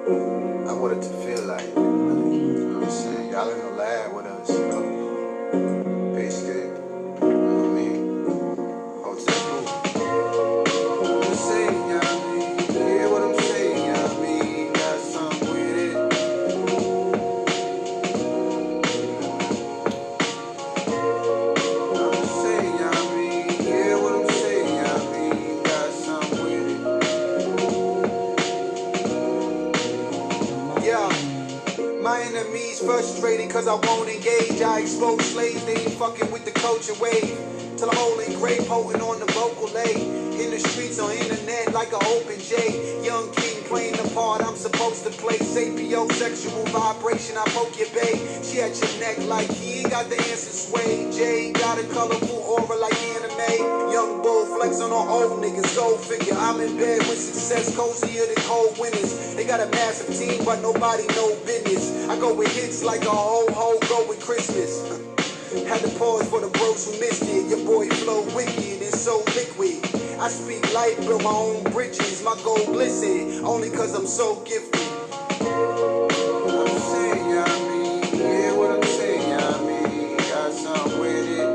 I want it to feel like, you know what I'm saying? Y'all in the lab with us, you know? Basically, you know what I mean? Hold to the group. What I'm saying, you know what I mean? Yeah, what I'm saying, you know what I mean? Got something with it. I'm saying, you know what I mean? Yeah, what I'm saying, you know what I mean? Got something with it. Yeah. My enemies frustrated cause I won't engage. I expose slaves, they ain't fucking with the culture wave. Till I'm holding gray, potent on the vocal lay. In the streets on internet like an open J. Young king playing the part I'm supposed to play. Sapio sexual vibration, I poke your bae. She at your neck like he ain't got the answer sway. J got a colorful aura like anime. Young bull flex on all old niggas, go figure. I'm in bed with success, cozier than cold winters. They got a massive team, but nobody know business. I go with hits like a ho-ho, go with Christmas. Had to pause for the bros who missed it. Your boy flow wicked and so liquid. I speak light, build my own bridges. My goal glisten, only cause I'm so gifted. What I'm saying, you know what I mean? Yeah, what I'm saying, you know what I mean? Got something with it.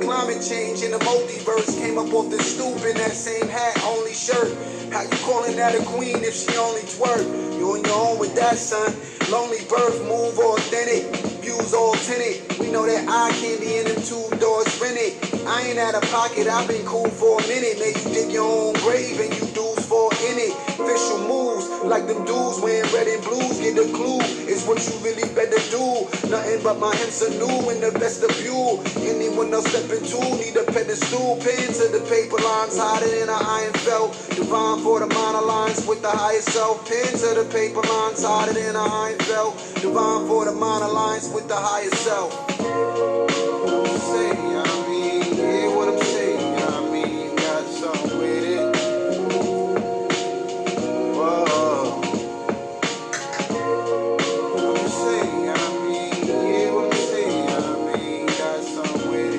Climate change in the multiverse. Came up off the stoop in that same hat, only shirt. How you calling that a queen if she only twerk? You on your own with that, son. Lonely birth, move authentic, views all tinted. We know that eye candy in them 2 doors rented. I ain't out of pocket, I've been cool for a minute. May you dig your own grave and you dudes fall in it. Official moves, like them dudes wearing red and blues. Get the clue, it's what you really better do. Nothing but my hips are new in the vestibule. Anyone else stepping to need a pedestal. Pin to the paper lines, hotter than an iron felt. Divine for the monologues with the higher self. Pin to the paper lines, hotter than an iron felt. Divine for the monologues with the higher self. What I'm saying, you know what I mean? Yeah, what I'm saying, you know what I mean? Got something with it. Whoa. What I'm saying, you know what I mean? Yeah, what I'm saying, you know what I mean? Got something with it.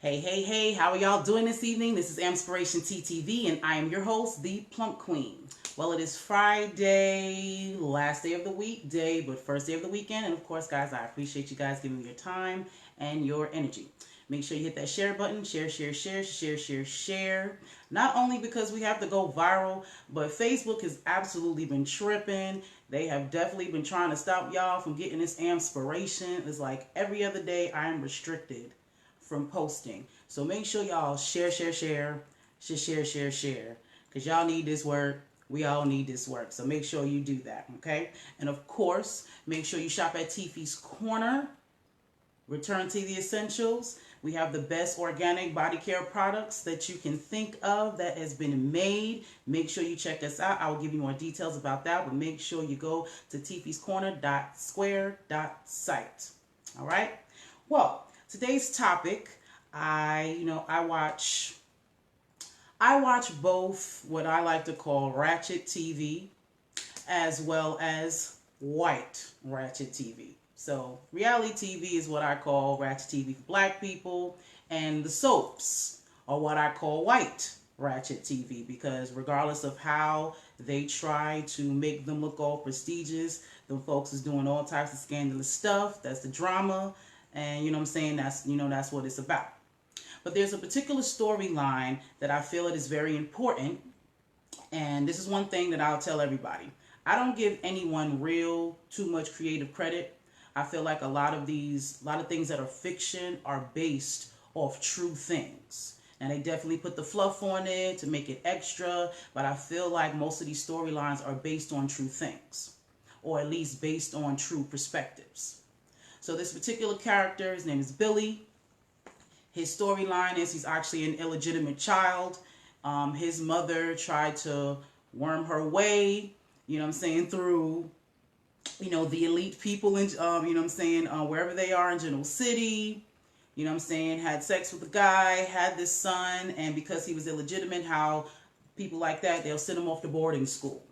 Hey, hey, hey, how are y'all doing this evening? This is AMPspirationTTV, and I am your host, the Plump Queen. Well, it is Friday, last day of the weekday, but first day of the weekend. And of course, guys, I appreciate you guys giving me your time and your energy. Make sure you hit that share button, share, share, share, share, share, share. Not only because we have to go viral, but Facebook has absolutely been tripping. They have definitely been trying to stop y'all from getting this Ampspiration. It's like every other day I am restricted from posting. So make sure y'all share, share, share, share, share, share. Because y'all need this work. We all need this work. So make sure you do that, okay? And of course, make sure you shop at Tiffy's Corner. Return to the essentials. We have the best organic body care products that you can think of that has been made. Make sure you check us out. I will give you more details about that, but make sure you go to tiffyscorner.square.site. All right? Well, today's topic, I watch both what I like to call ratchet TV as well as white ratchet TV. So reality TV is what I call ratchet TV for black people, and the soaps are what I call white ratchet TV, because regardless of how they try to make them look all prestigious, the folks is doing all types of scandalous stuff. That's the drama. And you know what I'm saying? That's what it's about. But there's a particular storyline that I feel it is very important. And this is one thing that I'll tell everybody. I don't give anyone too much creative credit. I feel like a lot of things that are fiction are based off true things. And they definitely put the fluff on it to make it extra. But I feel like most of these storylines are based on true things, or at least based on true perspectives. So this particular character, his name is Billy. His storyline is he's actually an illegitimate child. His mother tried to worm her way, through, the elite people in, wherever they are in Genoa City, had sex with a guy, had this son, and because he was illegitimate, how people like that, they'll send him off to boarding school.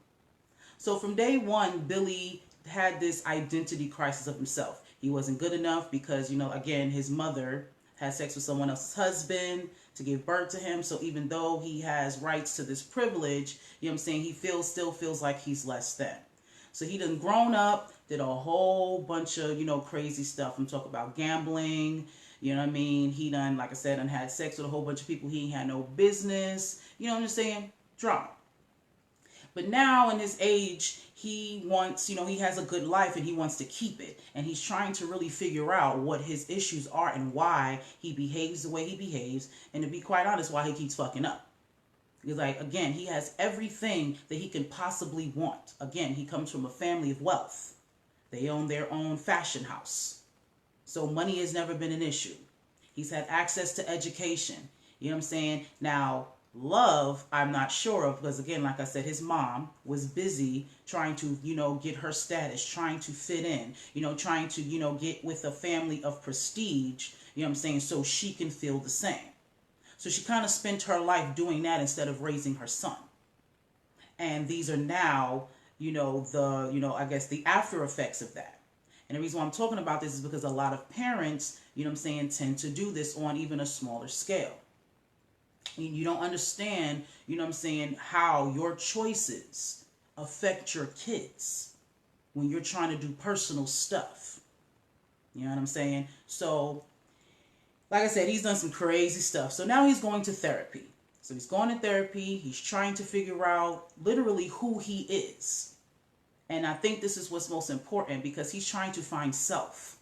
So from day one, Billy had this identity crisis of himself. He wasn't good enough because, again, his mother had sex with someone else's husband to give birth to him. So even though he has rights to this privilege, he still feels like he's less than. So he done grown up, did a whole bunch of, crazy stuff. I'm talking about gambling, He done, like I said, had sex with a whole bunch of people he ain't had no business, drama. But now in his age, he wants, he has a good life and he wants to keep it. And he's trying to really figure out what his issues are and why he behaves the way he behaves. And to be quite honest, why he keeps fucking up. Because, again, he has everything that he can possibly want. Again, he comes from a family of wealth. They own their own fashion house. So money has never been an issue. He's had access to education. Now, love, I'm not sure of, because again, like I said, his mom was busy trying to, get her status, trying to fit in, trying to, get with a family of prestige, so she can feel the same. So she kind of spent her life doing that instead of raising her son. And these are now, the after effects of that. And the reason why I'm talking about this is because a lot of parents, tend to do this on even a smaller scale. You don't understand, how your choices affect your kids when you're trying to do personal stuff. You know what I'm saying? So, like I said, he's done some crazy stuff. So now he's going to therapy. So he's going to therapy. He's trying to figure out literally who he is. And I think this is what's most important because he's trying to find self.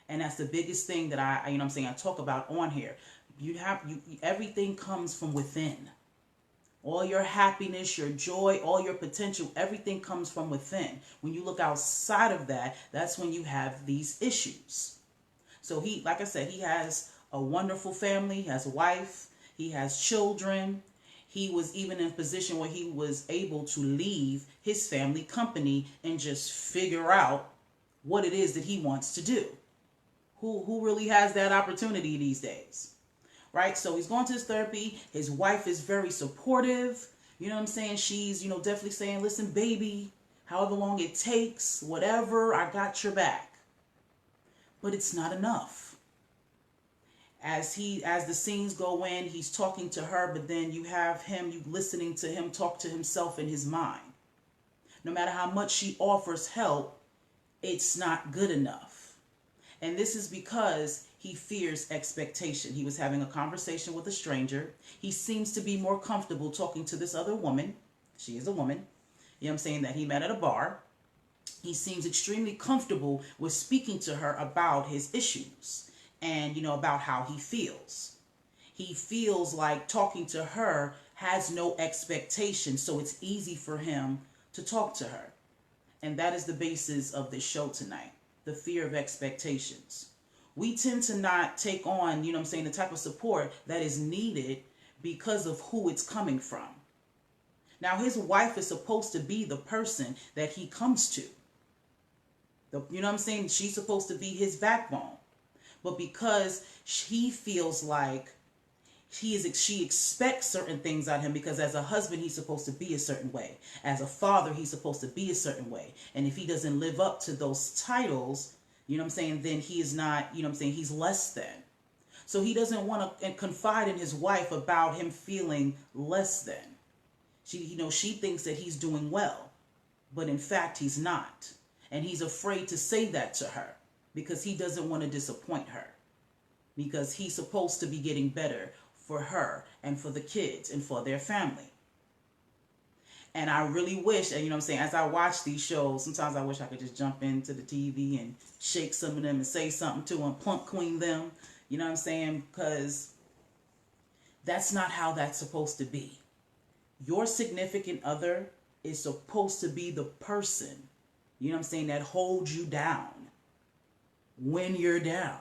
And that's the biggest thing that I talk about on here. Everything comes from within. All your happiness, your joy, all your potential, everything comes from within. When you look outside of that, that's when you have these issues. So like I said, he has a wonderful family, he has a wife, he has children. He was even in a position where he was able to leave his family company and just figure out what it is that he wants to do. Who really has that opportunity these days? Right? So he's going to his therapy. His wife is very supportive. She's, definitely saying, listen, baby, however long it takes, whatever, I got your back. But it's not enough. As the scenes go in, he's talking to her, but then you listening to him talk to himself in his mind. No matter how much she offers help, it's not good enough. And this is because he fears expectation. He was having a conversation with a stranger. He seems to be more comfortable talking to this other woman. She is a woman. That he met at a bar. He seems extremely comfortable with speaking to her about his issues and, about how he feels. He feels like talking to her has no expectation, so it's easy for him to talk to her. And that is the basis of this show tonight, the fear of expectations. We tend to not take on, the type of support that is needed because of who it's coming from. Now, his wife is supposed to be the person that he comes to. She's supposed to be his backbone. But because he feels like she expects certain things out of him, because as a husband, he's supposed to be a certain way. As a father, he's supposed to be a certain way. And if he doesn't live up to those titles, then he is not, he's less than. So he doesn't want to confide in his wife about him feeling less than. She thinks that he's doing well, but in fact, he's not. And he's afraid to say that to her because he doesn't want to disappoint her, because he's supposed to be getting better for her and for the kids and for their family. And I really wish, and as I watch these shows, sometimes I wish I could just jump into the TV and shake some of them and say something to them, plunk queen them, because that's not how that's supposed to be. Your significant other is supposed to be the person, that holds you down when you're down.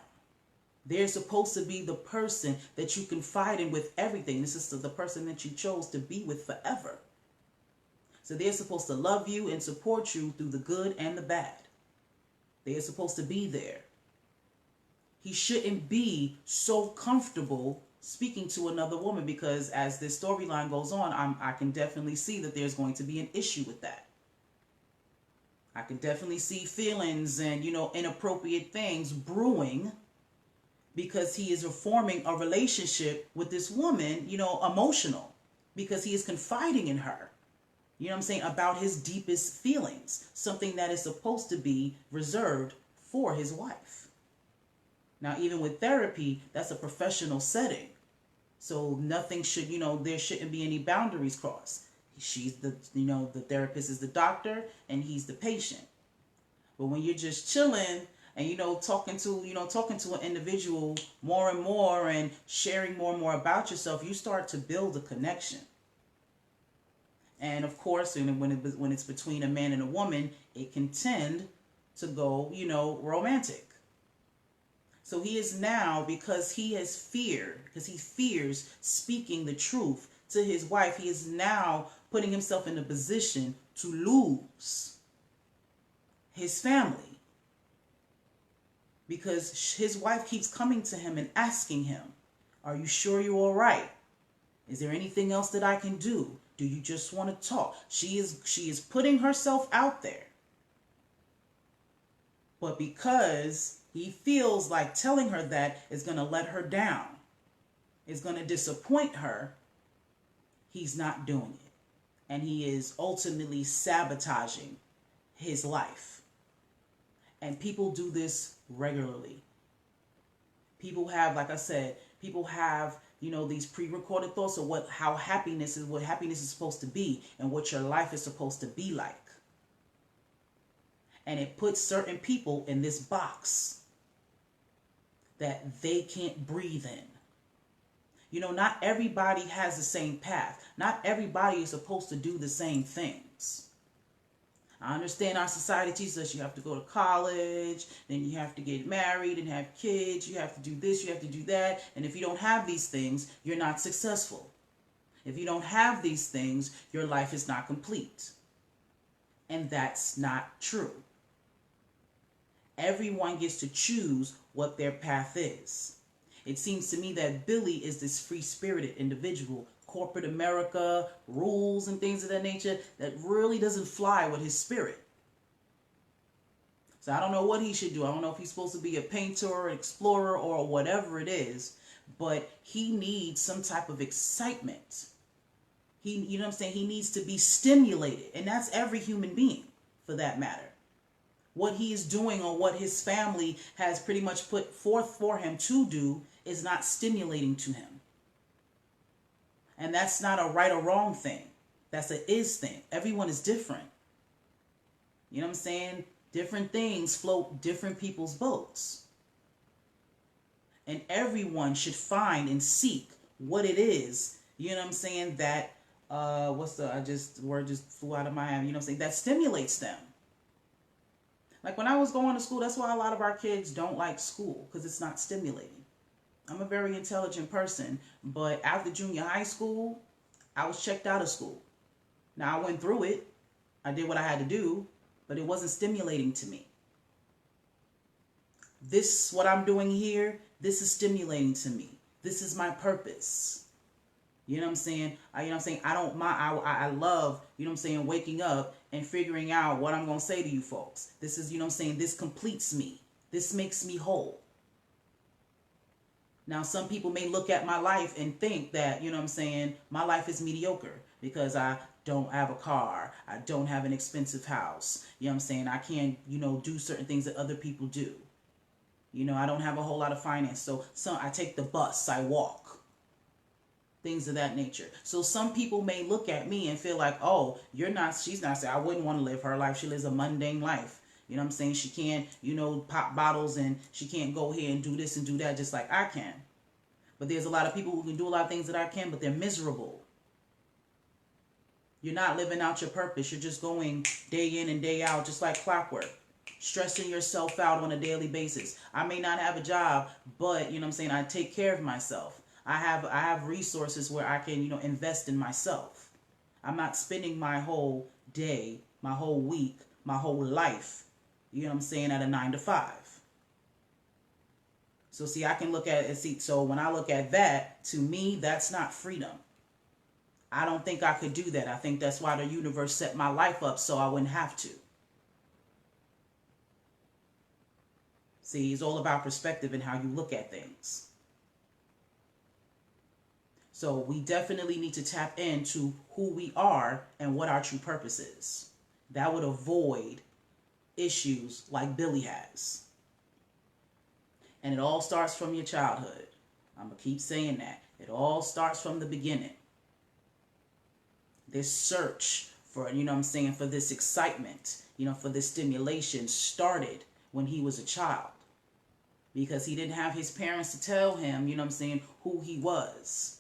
They're supposed to be the person that you confide in with everything. This is the person that you chose to be with forever. So they're supposed to love you and support you through the good and the bad. They're supposed to be there. He shouldn't be so comfortable speaking to another woman, because as this storyline goes on, I can definitely see that there's going to be an issue with that. I can definitely see feelings and, inappropriate things brewing, because he is forming a relationship with this woman, emotional, because he is confiding in her, about his deepest feelings, something that is supposed to be reserved for his wife. Now, even with therapy, that's a professional setting. So nothing should, there shouldn't be any boundaries crossed. She's the therapist is the doctor and he's the patient. But when you're just chilling and, talking to an individual more and more and sharing more and more about yourself, you start to build a connection. And of course, when it's between a man and a woman, it can tend to go, romantic. So he is now, because he fears speaking the truth to his wife, he is now putting himself in a position to lose his family. Because his wife keeps coming to him and asking him, are you sure you're all right? Is there anything else that I can do? Do you just want to talk? She is putting herself out there. But because he feels like telling her that is going to let her down, is going to disappoint her, he's not doing it. And he is ultimately sabotaging his life. And people do this regularly. People have, like I said, these pre-recorded thoughts of what happiness is supposed to be and what your life is supposed to be like. And it puts certain people in this box that they can't breathe in. Not everybody has the same path. Not everybody is supposed to do the same things. I understand our society teaches us you have to go to college, then you have to get married and have kids, you have to do this, you have to do that, and if you don't have these things, you're not successful. If you don't have these things, your life is not complete. And that's not true. Everyone gets to choose what their path is. It seems to me that Billy is this free-spirited individual. Corporate America, rules and things of that nature, that really doesn't fly with his spirit. So I don't know what he should do. I don't know if he's supposed to be a painter or an explorer or whatever it is, but he needs some type of excitement. He needs to be stimulated, and that's every human being for that matter. What he is doing or what his family has pretty much put forth for him to do is not stimulating to him. And that's not a right or wrong thing. That's an is thing. Everyone is different. Different things float different people's boats. And everyone should find and seek what it is, that, word just flew out of my head, that stimulates them. Like when I was going to school, that's why a lot of our kids don't like school, because it's not stimulating. I'm a very intelligent person, but after junior high school, I was checked out of school. Now, I went through it. I did what I had to do, but it wasn't stimulating to me. What I'm doing here, this is stimulating to me. This is my purpose. I don't mind. I love, waking up and figuring out what I'm going to say to you folks. This is, this completes me. This makes me whole. Now, some people may look at my life and think that, my life is mediocre because I don't have a car. I don't have an expensive house. I can't, do certain things that other people do. I don't have a whole lot of finance. So I take the bus, I walk. Things of that nature. So some people may look at me and feel like, oh, she's not saying I wouldn't want to live her life. She lives a mundane life. She can't, pop bottles and she can't go here and do this and do that just like I can. But there's a lot of people who can do a lot of things that I can, but they're miserable. You're not living out your purpose. You're just going day in and day out, just like clockwork, stressing yourself out on a daily basis. I may not have a job, but you know what I'm saying, I take care of myself. I have resources where I can, invest in myself. I'm not spending my whole day, my whole week, my whole life, you know what I'm saying, at a 9 to 5. So see, I can look at it, so when I look at that, to me, that's not freedom. I don't think I could do that. I think that's why the universe set my life up so I wouldn't have to. See, it's all about perspective and how you look at things. So we definitely need to tap into who we are and what our true purpose is. That would avoid issues like Billy has. And it all starts from your childhood. I'm going to keep saying that. It all starts from the beginning. This search for, for this excitement, for this stimulation started when he was a child. Because he didn't have his parents to tell him, who he was.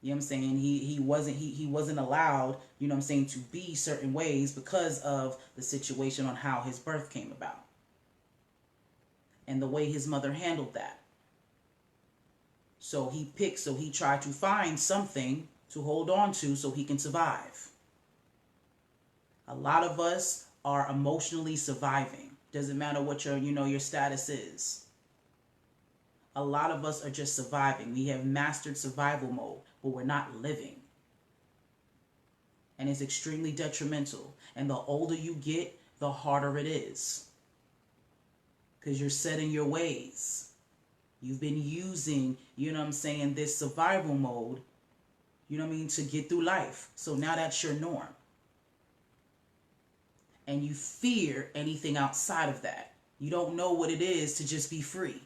You know what I'm saying? He wasn't allowed, to be certain ways because of the situation on how his birth came about. And the way his mother handled that. So he tried to find something to hold on to so he can survive. A lot of us are emotionally surviving. Doesn't matter what your status is. A lot of us are just surviving. We have mastered survival mode, but we're not living. And it's extremely detrimental. And the older you get, the harder it is. Because you're set in your ways. You've been using, this survival mode, to get through life. So now that's your norm. And you fear anything outside of that. You don't know what it is to just be free.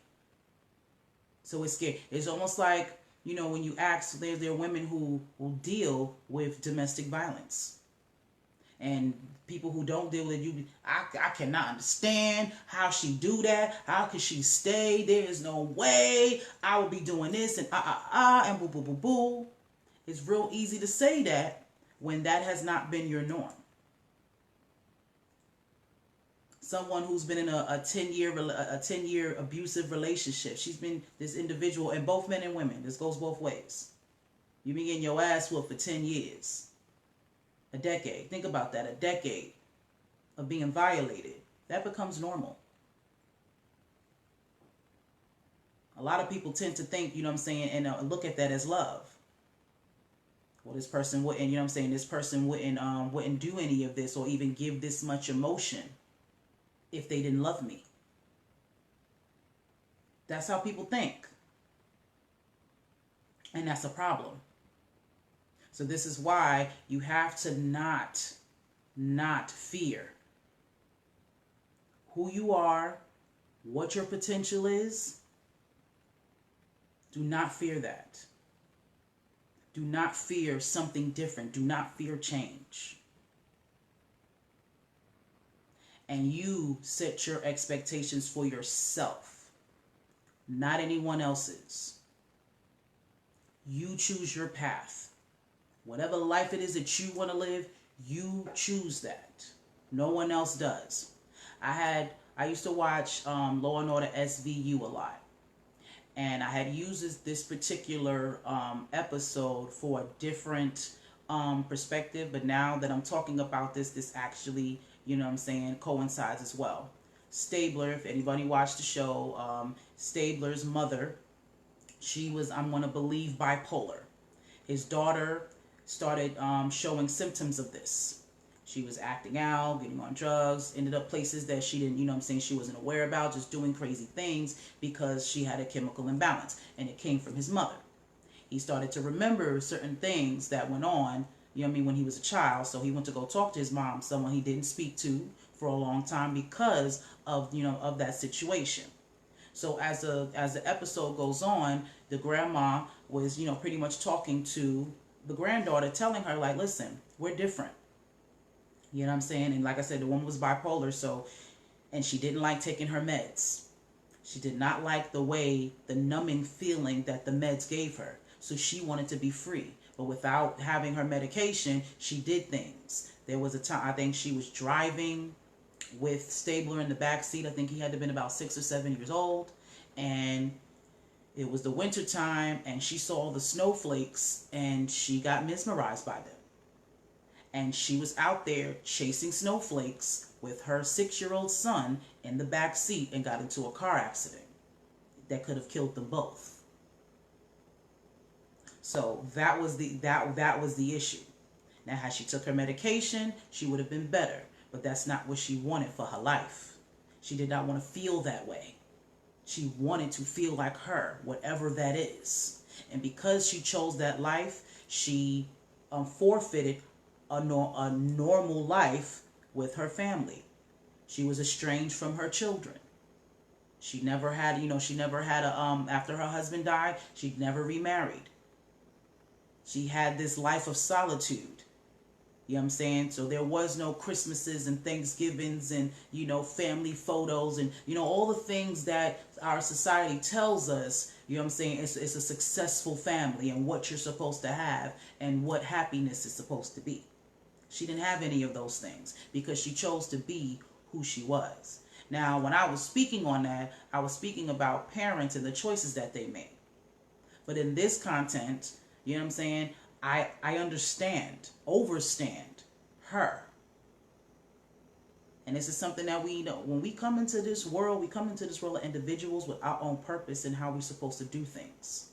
So it's scary. It's almost like, when you ask, there are women who will deal with domestic violence. And people who don't deal with it, I cannot understand how she do that. How could she stay? There is no way I would be doing this and and boo boo boo boo. It's real easy to say that when that has not been your norm. Someone who's been in a 10-year abusive relationship. She's been this individual, and both men and women. This goes both ways. You've been getting your ass whooped for 10 years. A decade. Think about that. A decade of being violated. That becomes normal. A lot of people tend to think, and look at that as love. Well, this person wouldn't, this person wouldn't do any of this or even give this much emotion if they didn't love me. That's how people think. And that's a problem. So this is why you have to not fear who you are, what your potential is. Do not fear that. Do not fear something different. Do not fear change. And you set your expectations for yourself, not anyone else's. You choose your path. Whatever life it is that you want to live, you choose that. No one else does. I used to watch Law and Order SVU a lot. And I had used this particular episode for a different perspective. But now that I'm talking about this actually, coincides as well. Stabler, if anybody watched the show, Stabler's mother, she was, I'm going to believe, bipolar. His daughter started showing symptoms of this. She was acting out, getting on drugs, ended up places that she didn't, she wasn't aware about, just doing crazy things because she had a chemical imbalance. And it came from his mother. He started to remember certain things that went on, when he was a child. So he went to go talk to his mom, someone he didn't speak to for a long time because of, of that situation. So as the episode goes on, the grandma was, pretty much talking to the granddaughter, telling her, like, listen, we're different. You know what I'm saying? And like I said, the woman was bipolar, and she didn't like taking her meds. She did not like the numbing feeling that the meds gave her. So she wanted to be free. But without having her medication, she did things. There was a time, I think she was driving with Stabler in the back seat. I think he had to have been about 6 or 7 years old. And it was the winter time, and she saw the snowflakes, and she got mesmerized by them. And she was out there chasing snowflakes with her 6-year-old son in the back seat and got into a car accident that could have killed them both. So that was the issue. Now, had she took her medication, she would have been better. But that's not what she wanted for her life. She did not want to feel that way. She wanted to feel like her, whatever that is. And because she chose that life, she forfeited a normal life with her family. She was estranged from her children. She never had, after her husband died, she never remarried. She had this life of solitude. You know what I'm saying? So there was no Christmases and Thanksgivings and, family photos and, all the things that our society tells us, you know what I'm saying? It's a successful family and what you're supposed to have and what happiness is supposed to be. She didn't have any of those things because she chose to be who she was. Now, when I was speaking on that, I was speaking about parents and the choices that they made. But in this content, you know what I'm saying? I understand, overstand her. And this is something that we know. When we come into this world, of individuals with our own purpose and how we're supposed to do things.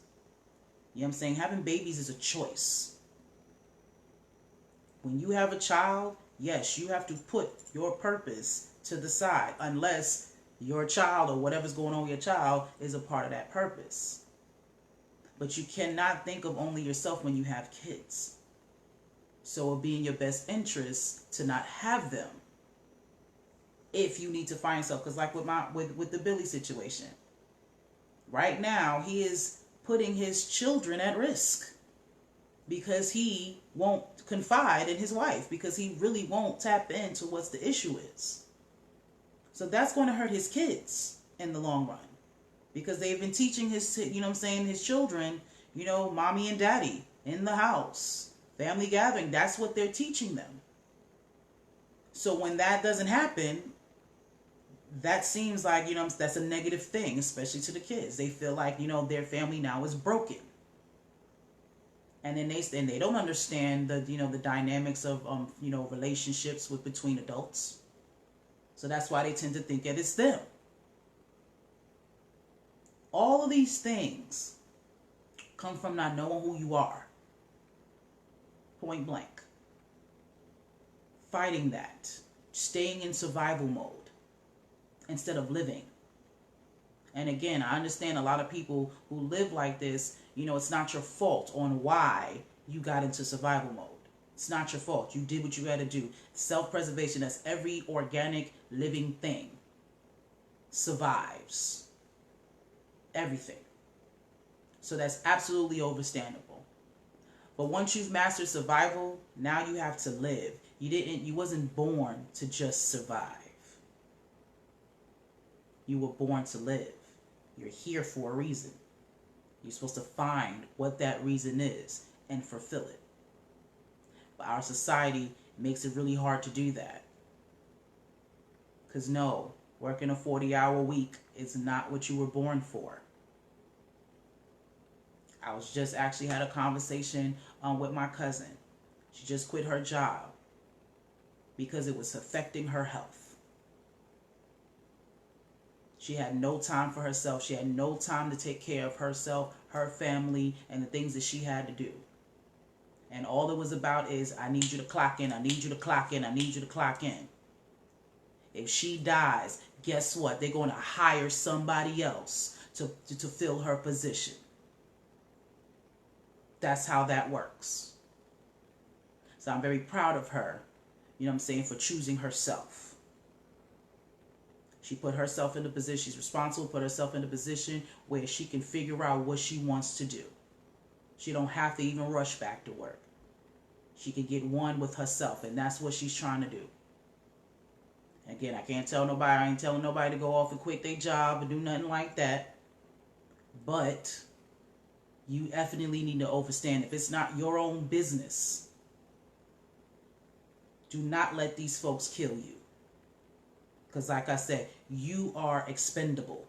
You know what I'm saying? Having babies is a choice. When you have a child, yes, you have to put your purpose to the side unless your child or whatever's going on with your child is a part of that purpose. But you cannot think of only yourself when you have kids. So it would be in your best interest to not have them if you need to find yourself. Because like with the Billy situation, right now he is putting his children at risk because he won't confide in his wife, because he really won't tap into what the issue is. So that's going to hurt his kids in the long run. Because they've been teaching his children, mommy and daddy in the house, family gathering. That's what they're teaching them. So when that doesn't happen, that seems like, that's a negative thing, especially to the kids. They feel like, their family now is broken. And then they don't understand the dynamics of, relationships between adults. So that's why they tend to think that it's them. All of these things come from not knowing who you are. Point blank. Fighting that. Staying in survival mode instead of living. And again, I understand a lot of people who live like this, it's not your fault on why you got into survival mode. It's not your fault. You did what you had to do. Self-preservation, that's every organic living thing. Survives. Everything. So that's absolutely understandable. But once you've mastered survival, now you have to live. You wasn't born to just survive. You were born to live. You're here for a reason. You're supposed to find what that reason is and fulfill it. But our society makes it really hard to do that. Because no, working a 40-hour week is not what you were born for. I was just actually had a conversation with my cousin. She just quit her job because it was affecting her health. She had no time for herself. She had no time to take care of herself, her family, and the things that she had to do. And all it was about is, I need you to clock in, I need you to clock in, I need you to clock in. If she dies, guess what? They're going to hire somebody else to fill her position. That's how that works. So I'm very proud of her, for choosing herself. She put herself in a position, she's responsible, put herself in a position where she can figure out what she wants to do. She don't have to even rush back to work. She can get one with herself, and that's what she's trying to do. Again, I ain't telling nobody to go off and quit their job or do nothing like that. But you definitely need to understand, if it's not your own business, do not let these folks kill you. Because like I said, you are expendable.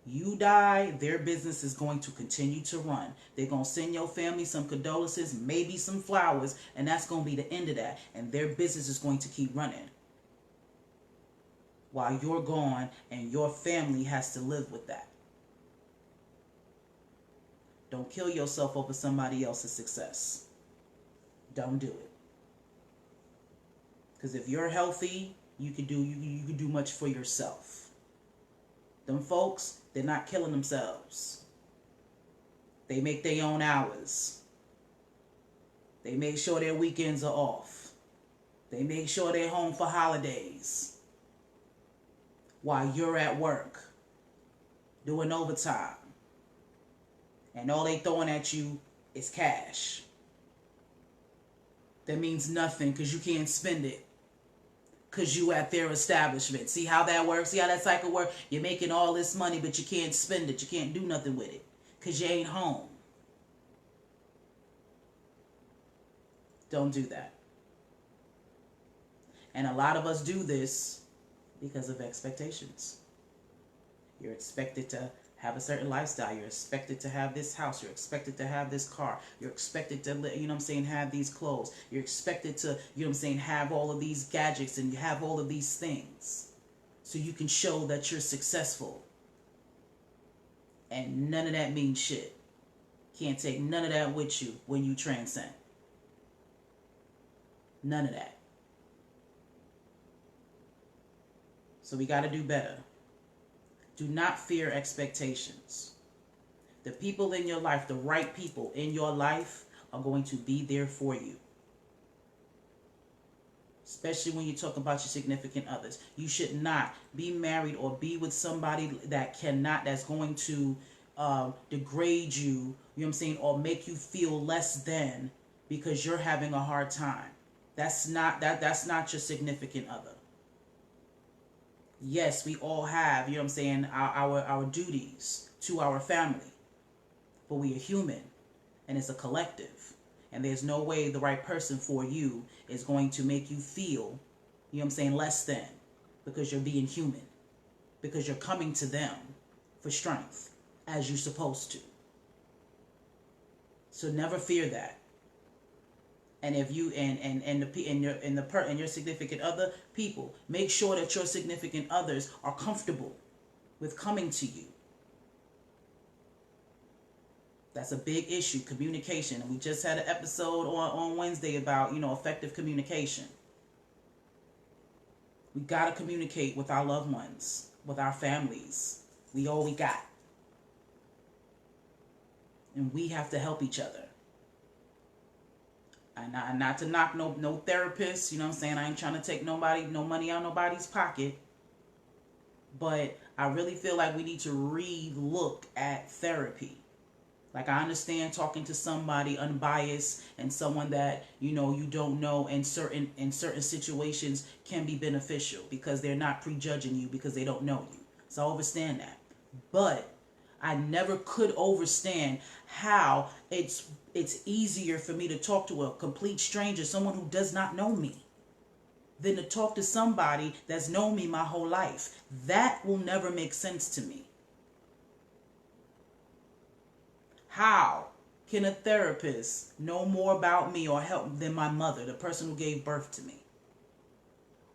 You die, their business is going to continue to run. They're going to send your family some condolences, maybe some flowers, and that's going to be the end of that. And their business is going to keep running while you're gone, and your family has to live with that. Don't kill yourself over somebody else's success. Don't do it. Because if you're healthy, you can do much for yourself. Them folks, they're not killing themselves. They make their own hours. They make sure their weekends are off. They make sure they're home for holidays while you're at work doing overtime. And all they throwing at you is cash. That means nothing because you can't spend it. Because you at their establishment. See how that works? See how that cycle works? You're making all this money, but you can't spend it. You can't do nothing with it. Because you ain't home. Don't do that. And a lot of us do this because of expectations. You're expected to have a certain lifestyle. You're expected to have this house. You're expected to have this car. You're expected to, have these clothes. You're expected to, have all of these gadgets and have all of these things. So you can show that you're successful. And none of that means shit. Can't take none of that with you when you transcend. None of that. So we got to do better. Do not fear expectations. The people in your life, the right people in your life, are going to be there for you. Especially when you talk about your significant others. You should not be married or be with somebody that's going to degrade you, or make you feel less than because you're having a hard time. That's not your significant other. Yes, we all have, our duties to our family. But we are human, and it's a collective. And there's no way the right person for you is going to make you feel, less than, because you're being human. Because you're coming to them for strength, as you're supposed to. So never fear that. And if you and your significant other people, make sure that your significant others are comfortable with coming to you. That's a big issue, communication. And we just had an episode on Wednesday about, effective communication. We gotta communicate with our loved ones, with our families. We all we got. And we have to help each other. And not to knock no therapists, I ain't trying to take no money out of nobody's pocket. But I really feel like we need to re-look at therapy. Like, I understand talking to somebody unbiased and someone that, you don't know in certain situations can be beneficial because they're not prejudging you because they don't know you. So I understand that. But I never could understand how it's easier for me to talk to a complete stranger, someone who does not know me, than to talk to somebody that's known me my whole life. That will never make sense to me. How can a therapist know more about me or help than my mother, the person who gave birth to me?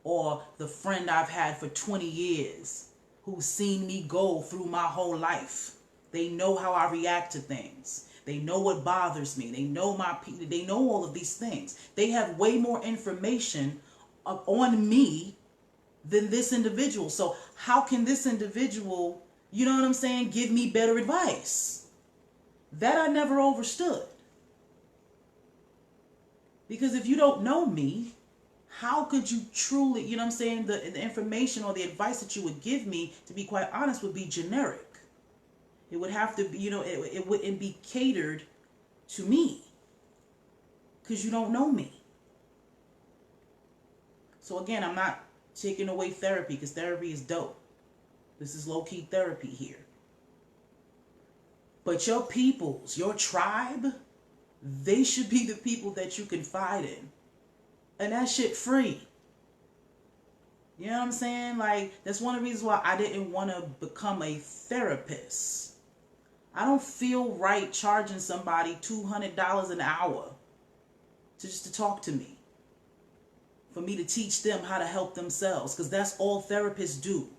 Or the friend I've had for 20 years who's seen me go through my whole life. They know how I react to things. They know what bothers me. They know they know all of these things. They have way more information on me than this individual. So how can this individual, give me better advice? That I never understood. Because if you don't know me, how could you truly, the information or the advice that you would give me, to be quite honest, would be generic. It would have to be, it wouldn't be catered to me. Because you don't know me. So again, I'm not taking away therapy, because therapy is dope. This is low-key therapy here. But your peoples, your tribe, they should be the people that you confide in. And that shit free. You know what I'm saying? Like, that's one of the reasons why I didn't want to become a therapist. I don't feel right charging somebody $200 an hour to talk to me, for me to teach them how to help themselves, because that's all therapists do.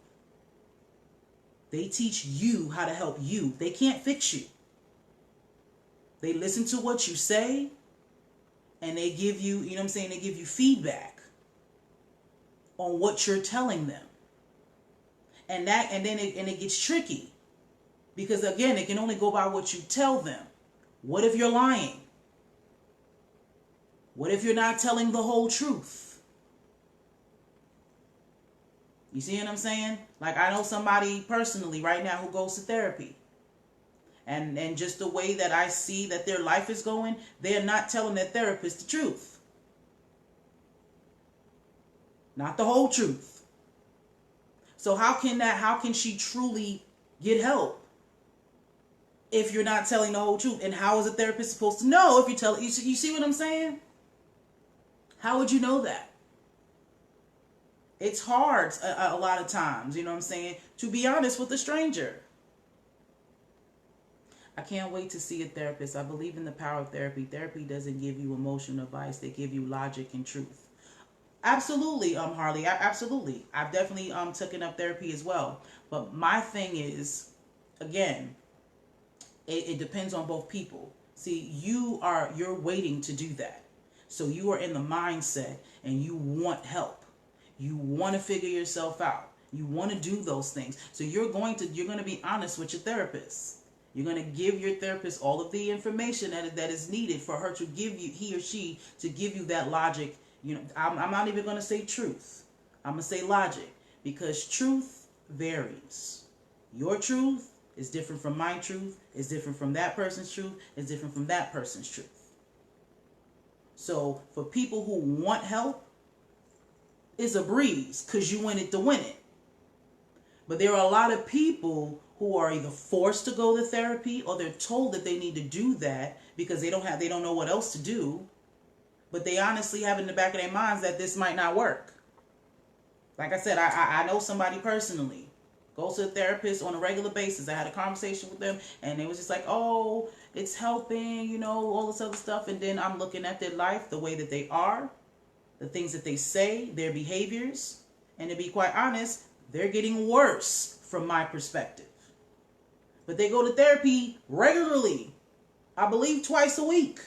They teach you how to help you. They can't fix you. They listen to what you say, and they give you, you know what I'm saying, they give you feedback on what you're telling them. And then it gets tricky, because again, it can only go by what you tell them. What if you're lying? What if you're not telling the whole truth? You see what I'm saying? Like, I know somebody personally right now who goes to therapy. And just the way that I see that their life is going, they're not telling their therapist the truth. Not the whole truth. So how can she truly get help if you're not telling the whole truth? And how is a therapist supposed to know if you tell, you see what I'm saying? How would you know that? It's hard a lot of times, you know what I'm saying, to be honest with a stranger. I can't wait to see a therapist. I believe in the power of therapy. Therapy doesn't give you emotional advice. They give you logic and truth. Absolutely, Harley. Absolutely. I've definitely taken up therapy as well. But my thing is, again, it depends on both people. See, you're waiting to do that. So you are in the mindset and you want help. You want to figure yourself out. You want to do those things. So you're going to be honest with your therapist. You're going to give your therapist all of the information that is needed for her to give you, he or she, to give you that logic. You know, I'm not even going to say truth. I'm going to say logic, because truth varies. Your truth is different from my truth. It's different from that person's truth. It's different from that person's truth. So for people who want help, it's a breeze, because you in it to win it. But there are a lot of people who are either forced to go to therapy, or they're told that they need to do that because they don't know what else to do. But they honestly have in the back of their minds that this might not work. Like I said, I know somebody personally goes to a therapist on a regular basis. I had a conversation with them, and they was just like, oh, it's helping, you know, all this other stuff. And then I'm looking at their life, the way that they are, the things that they say, their behaviors. And to be quite honest, they're getting worse from my perspective. But they go to therapy regularly, I believe twice a week.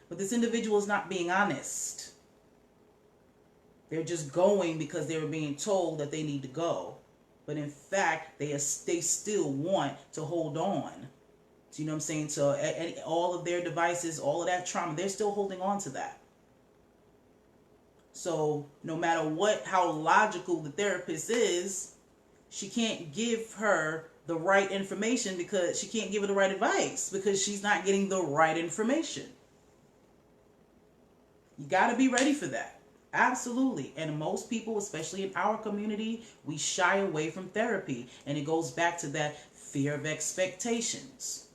But this individual is not being honest. They're just going because they were being told that they need to go. But in fact, they still want to hold on. So, you know what I'm saying? So all of their devices, all of that trauma, they're still holding on to that. So no matter how logical the therapist is, she can't give her the right information, because she can't give her the right advice, because she's not getting the right information. You got to be ready for that. Absolutely. And most people, especially in our community, we shy away from therapy. And it goes back to that fear of expectations.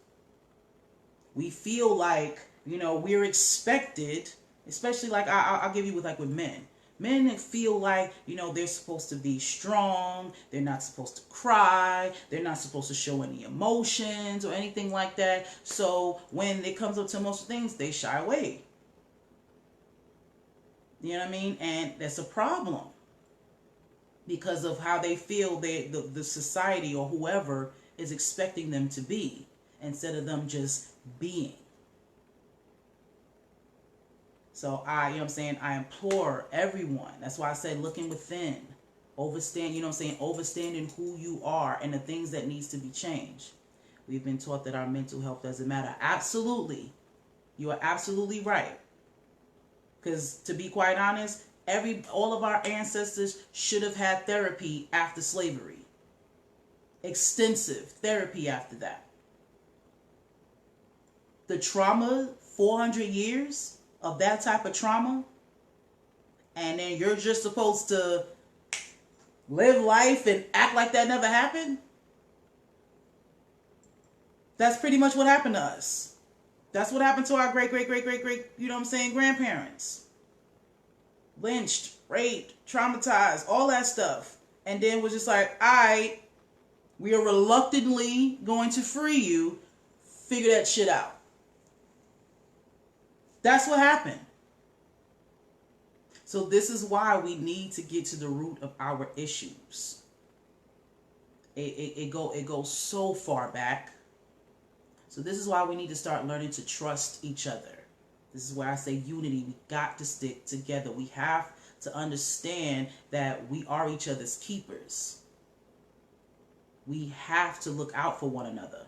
We feel like, you know, we're expected, especially like I'll give you with men. Men feel like, you know, they're supposed to be strong. They're not supposed to cry. They're not supposed to show any emotions or anything like that. So when it comes up to most things, they shy away. You know what I mean? And that's a problem, because of how they feel the society or whoever is expecting them to be, instead of them just being. So you know what I'm saying, I implore everyone. That's why I said looking within, overstanding who you are and the things that needs to be changed. We've been taught that our mental health doesn't matter. Absolutely. You are absolutely right. Because to be quite honest, all of our ancestors should have had therapy after slavery. Extensive therapy after that. The trauma, 400 years of that type of trauma, and then you're just supposed to live life and act like that never happened? That's pretty much what happened to us. That's what happened to our great, you know what I'm saying, grandparents. lynched, raped, traumatized, all that stuff. And then was just like, all right, we are reluctantly going to free you. Figure that shit out. That's what happened. So this is why we need to get to the root of our issues. It goes so far back. So this is why we need to start learning to trust each other. This is where I say unity. We got to stick together. We have to understand that we are each other's keepers. We have to look out for one another.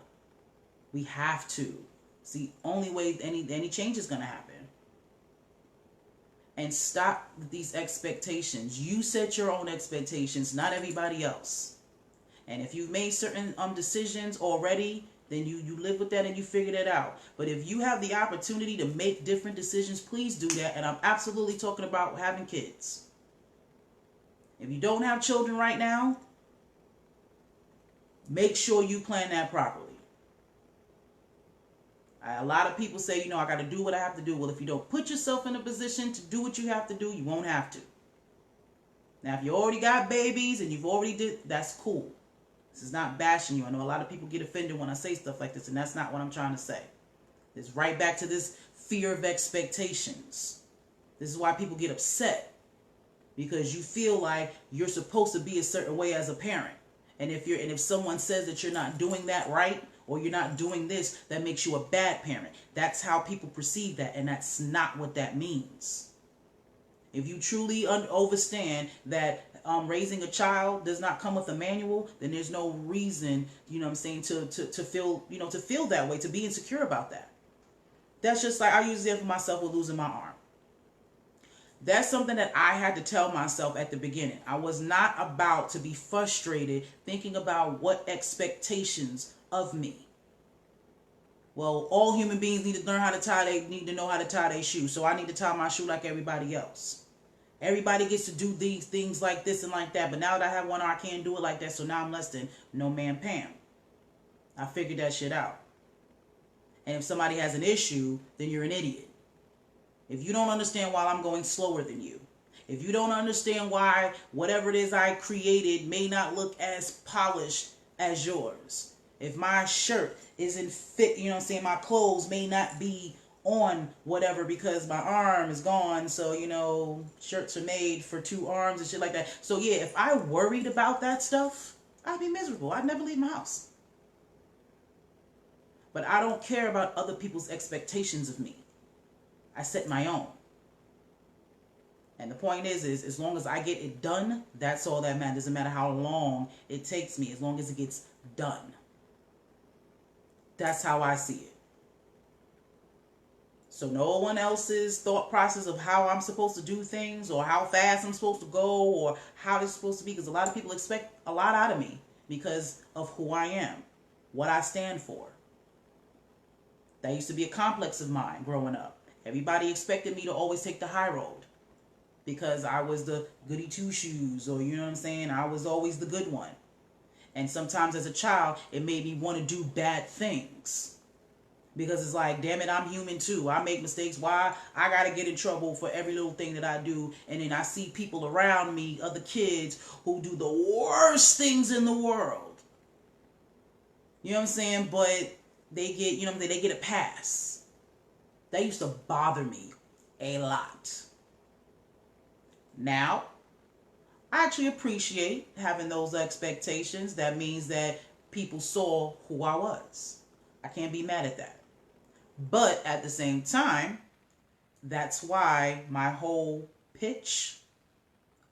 We have to. It's the only way any change is going to happen. And stop these expectations. You set your own expectations, not everybody else. And if you've made certain decisions already, then you live with that and you figure that out. But if you have the opportunity to make different decisions, please do that. And I'm absolutely talking about having kids. If you don't have children right now, make sure you plan that properly. A lot of people say, I got to do what I have to do. Well, if you don't put yourself in a position to do what you have to do, you won't have to. Now, if you already got babies and you've already did, that's cool. This is not bashing you. I know a lot of people get offended when I say stuff like this, and that's not what I'm trying to say. It's right back to this fear of expectations. This is why people get upset, because you feel like you're supposed to be a certain way as a parent. And if someone says that you're not doing that right, or you're not doing this, that makes you a bad parent. That's how people perceive that, and that's not what that means. If you truly understand that raising a child does not come with a manual, then there's no reason, to feel that way, to be insecure about that. That's just like I use it for myself with losing my arm. That's something that I had to tell myself at the beginning. I was not about to be frustrated thinking about what expectations of me. Well, all human beings need to know how to tie their shoe. So I need to tie my shoe like everybody else. Everybody gets to do these things like this and like that. But now that I have one arm, I can't do it like that. So now I'm less than no man Pam. I figured that shit out. And if somebody has an issue, then you're an idiot. If you don't understand why I'm going slower than you, if you don't understand why whatever it is I created may not look as polished as yours, if my shirt isn't fit, my clothes may not be on whatever because my arm is gone, so, shirts are made for two arms and shit like that. So yeah, if I worried about that stuff, I'd be miserable. I'd never leave my house. But I don't care about other people's expectations of me. I set my own. And the point is as long as I get it done, that's all that matters. Doesn't matter how long it takes me, as long as it gets done. That's how I see it. So no one else's thought process of how I'm supposed to do things, or how fast I'm supposed to go, or how it's supposed to be, because a lot of people expect a lot out of me because of who I am, what I stand for. That used to be a complex of mine growing up. Everybody expected me to always take the high road because I was the goody two-shoes, or I was always the good one. And sometimes as a child, it made me want to do bad things. Because it's like, damn it, I'm human too. I make mistakes. Why? I got to get in trouble for every little thing that I do. And then I see people around me, other kids, who do the worst things in the world. You know what I'm saying? But they get, they get a pass. That used to bother me a lot. Now, I actually appreciate having those expectations. That means that people saw who I was. I can't be mad at that. But at the same time, that's why my whole pitch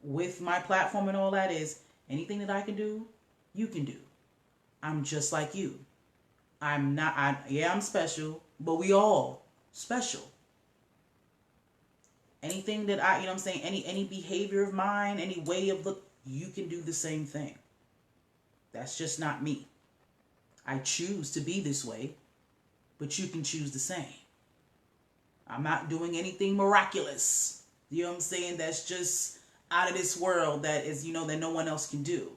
with my platform and all that is, anything that I can do, you can do. I'm just like you. I'm special, but we all special. Anything that any behavior of mine, any way of look, you can do the same thing. That's just not me. I choose to be this way, but you can choose the same. I'm not doing anything miraculous. You know what I'm saying? That's just out of this world, that is, that no one else can do.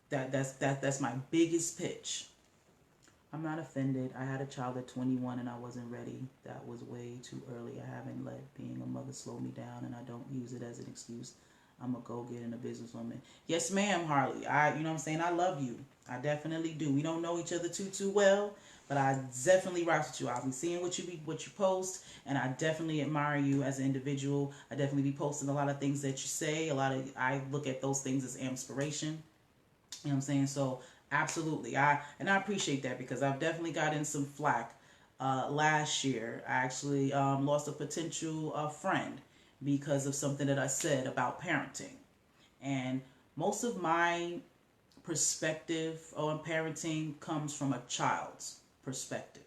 That's my biggest pitch. I'm not offended. I had a child at 21 and I wasn't ready. That was way too early. I haven't let being a mother slow me down, and I don't use it as an excuse. I'm a go-get and a businesswoman. Yes, ma'am, Harley. You know what I'm saying? I love you. I definitely do. We don't know each other too well, but I definitely rock with you. I'll be seeing what you post, and I definitely admire you as an individual. I definitely be posting a lot of things that you say. I look at those things as inspiration. You know what I'm saying? So absolutely, I appreciate that, because I've definitely gotten some flack. Last year, I actually lost a potential friend because of something that I said about parenting, and most of my perspective on parenting comes from a child's perspective.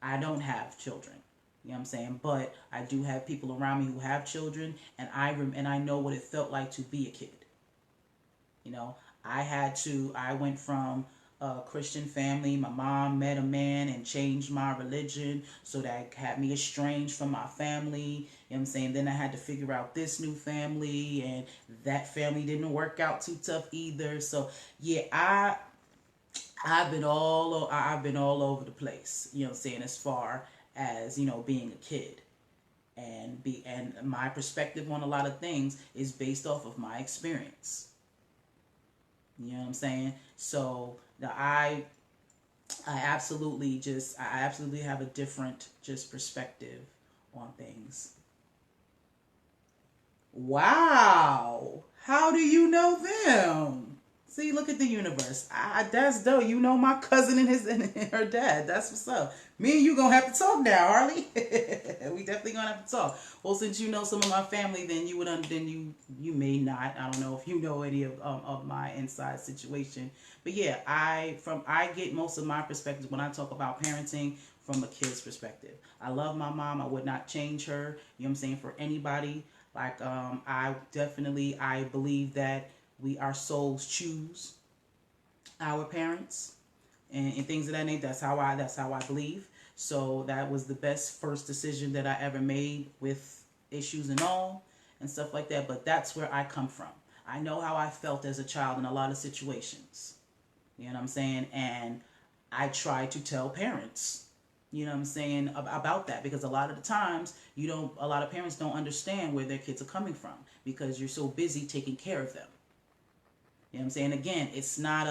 I don't have children. You know what I'm saying? But I do have people around me who have children, and I know what it felt like to be a kid. You know, I went from a Christian family. My mom met a man and changed my religion, so that had me estranged from my family. You know what I'm saying? Then I had to figure out this new family, and that family didn't work out too tough either. So yeah, I've been all over the place. You know what I'm saying? As far as, being a kid. And my perspective on a lot of things is based off of my experience. You know what I'm saying? So I absolutely have a different just perspective on things. Wow. How do you know them? See, look at the universe. That's dope. You know my cousin and her dad. That's what's up. Me and you gonna have to talk now, Harley. We definitely gonna have to talk. Well, since you know some of my family, then you may not. I don't know if you know any of my inside situation. But yeah, I get most of my perspectives when I talk about parenting from a kid's perspective. I love my mom. I would not change her. You know what I'm saying, for anybody. Like I believe that our souls choose our parents and things of that nature. That's how I believe. So that was the best first decision that I ever made, with issues and all and stuff like that. But that's where I come from. I know how I felt as a child in a lot of situations. You know what I'm saying? And I try to tell parents, you know what I'm saying, about that, because a lot of the times a lot of parents don't understand where their kids are coming from, because you're so busy taking care of them. You know what I'm saying? Again, it's not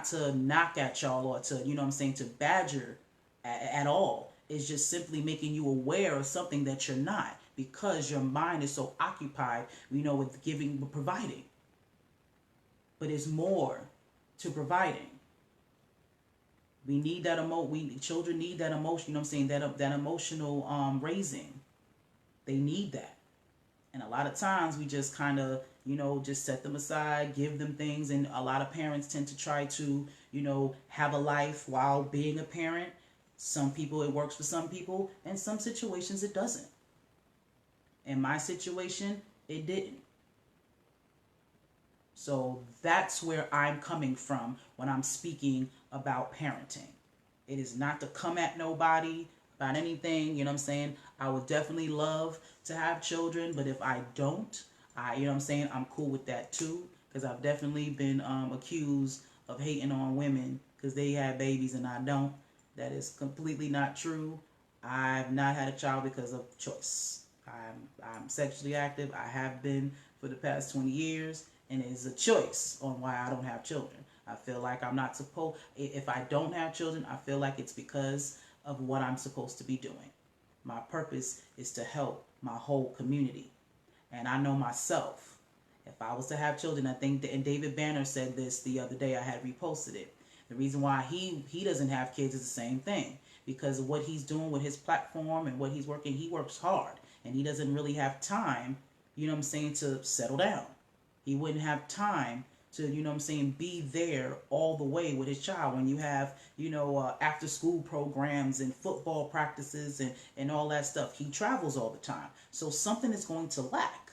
to knock at y'all or to, you know what I'm saying, to badger at all. It's just simply making you aware of something that you're not, because your mind is so occupied, with providing. But it's more to providing. We need that children need that emotion, you know what I'm saying, that emotional raising. They need that. And a lot of times we just kind of, just set them aside, give them things. And a lot of parents tend to try to, have a life while being a parent. Some people, it works for some people. And some situations, it doesn't. In my situation, it didn't. So that's where I'm coming from when I'm speaking about parenting. It is not to come at nobody about anything, you know what I'm saying? I would definitely love to have children, but if I don't, you know what I'm saying, I'm cool with that too, because I've definitely been accused of hating on women because they have babies and I don't. That is completely not true. I've not had a child because of choice. I'm sexually active. I have been for the past 20 years, and it is a choice on why I don't have children. I feel like I'm not supposed, if I don't have children, I feel like it's because of what I'm supposed to be doing. My purpose is to help my whole community. And I know myself, if I was to have children, I think, and David Banner said this the other day, I had reposted it. The reason why he doesn't have kids is the same thing. Because of what he's doing with his platform and what he's working, he works hard. And he doesn't really have time, you know what I'm saying, to settle down. He wouldn't have time to, you know what I'm saying, be there all the way with his child when you have, after school programs and football practices and all that stuff. He travels all the time. So something is going to lack.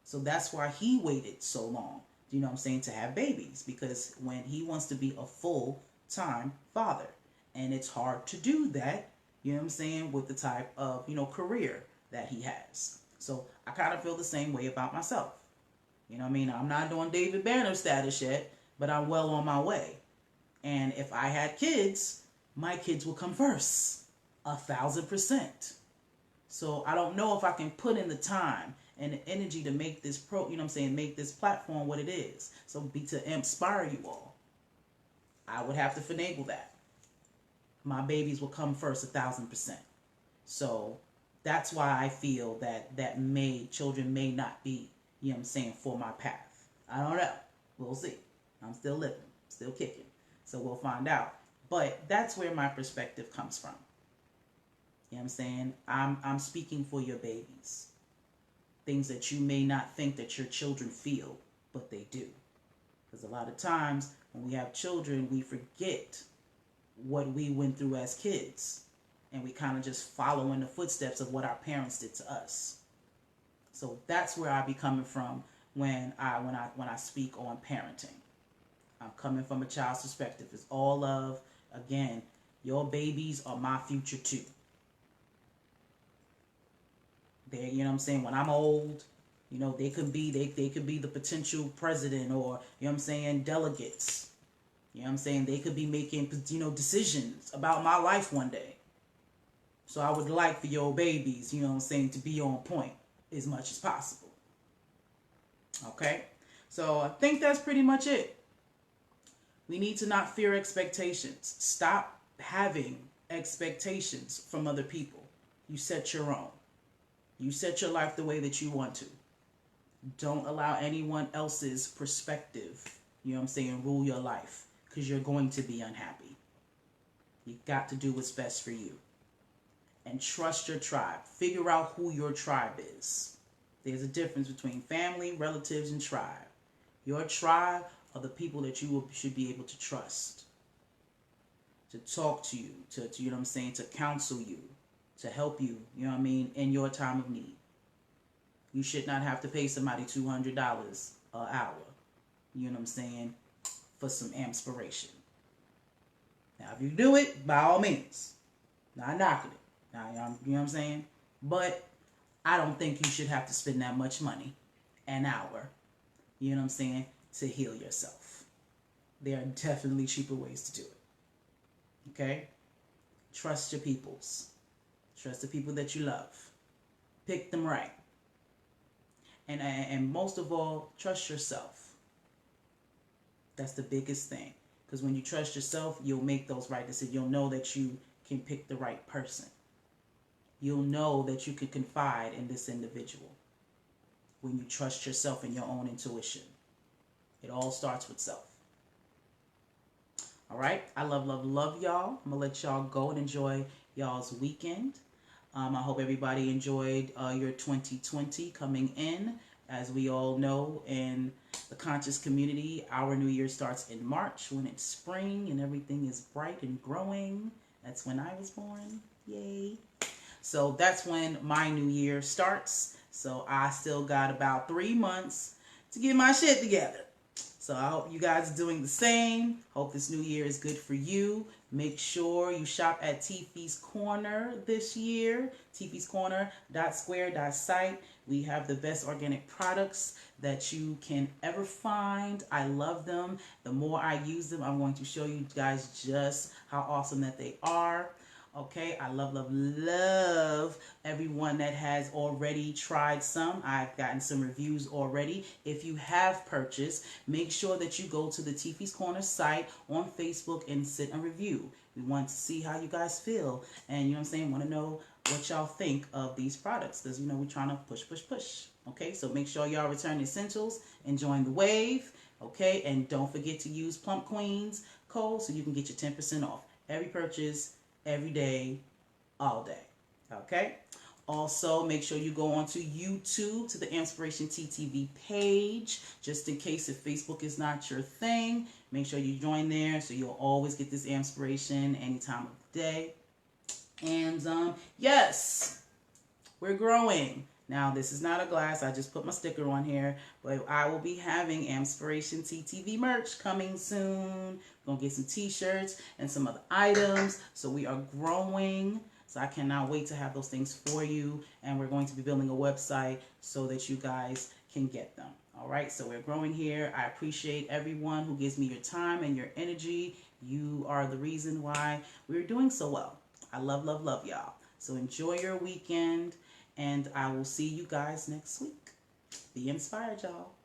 So that's why he waited so long, you know what I'm saying, to have babies. Because when he wants to be a full-time father. And it's hard to do that, you know what I'm saying, with the type of, career that he has. So I kind of feel the same way about myself. You know what I mean? I'm not doing David Banner status yet, but I'm well on my way. And if I had kids, my kids will come first, 1,000%. So I don't know if I can put in the time and the energy to make this make this platform what it is. So to inspire you all, I would have to finagle that. My babies will come first, 1,000%. So that's why I feel that children may not be, for my path. I don't know. We'll see. I'm still living, still kicking. So we'll find out. But that's where my perspective comes from. You know what I'm saying? I'm speaking for your babies. Things that you may not think that your children feel, but they do. Because a lot of times when we have children, we forget what we went through as kids. And we kind of just follow in the footsteps of what our parents did to us. So that's where I be coming from when I speak on parenting. I'm coming from a child's perspective. It's all of, again, your babies are my future too. They, when I'm old, they could be the potential president or, delegates. They could be making, decisions about my life one day. So I would like for your babies, to be on point as much as possible. Okay? So I think that's pretty much it. We need to not fear expectations. Stop having expectations from other people. You set your own. You set your life the way that you want to. Don't allow anyone else's perspective, rule your life, because you're going to be unhappy. You got to do what's best for you. And trust your tribe. Figure out who your tribe is. There's a difference between family, relatives, and tribe. Your tribe are the people that you should be able to trust. To talk to you, to counsel you, to help you, in your time of need. You should not have to pay somebody $200 an hour, for some AMPspiration. Now, if you do it, by all means. Not knocking it. Now, But I don't think you should have to spend that much money an hour, to heal yourself. There are definitely cheaper ways to do it. Okay? Trust your peoples. Trust the people that you love. Pick them right. And most of all, trust yourself. That's the biggest thing. Because when you trust yourself, you'll make those right decisions. You'll know that you can pick the right person. You'll know that you can confide in this individual. When you trust yourself and your own intuition. It all starts with self. All right? I love y'all. I'm going to let y'all go and enjoy y'all's weekend. I hope everybody enjoyed your 2020 coming in. As we all know, in the conscious community, our new year starts in March when it's spring and everything is bright and growing. That's when I was born. Yay. So that's when my new year starts. So I still got about 3 months to get my shit together. So I hope you guys are doing the same. Hope this new year is good for you. Make sure you shop at Tiffy's Corner this year. Tiffy's Corner .square.site. We have the best organic products that you can ever find. I love them. The more I use them, I'm going to show you guys just how awesome that they are. Okay, I love everyone that has already tried some. I've gotten some reviews already. If you have purchased, make sure that you go to the Tiffy's Corner site on Facebook and sit and review. We want to see how you guys feel. And want to know what y'all think of these products. Because, we're trying to push. Okay, so make sure y'all return essentials and join the wave. Okay, and don't forget to use Plump Queen's code so you can get your 10% off every purchase. Every day, all day. Okay? Also, make sure you go onto YouTube to the AMPspirationTTV page. Just in case if Facebook is not your thing, make sure you join there so you'll always get this AMPspiration any time of the day. And, yes, we're growing. Now, this is not a glass. I just put my sticker on here. But I will be having AMPspirationTTV merch coming soon. We're going to get some t-shirts and some other items. So we are growing. So I cannot wait to have those things for you. And we're going to be building a website so that you guys can get them. All right, so we're growing here. I appreciate everyone who gives me your time and your energy. You are the reason why we're doing so well. I love, love, love y'all. So enjoy your weekend, and I will see you guys next week. Be inspired, y'all.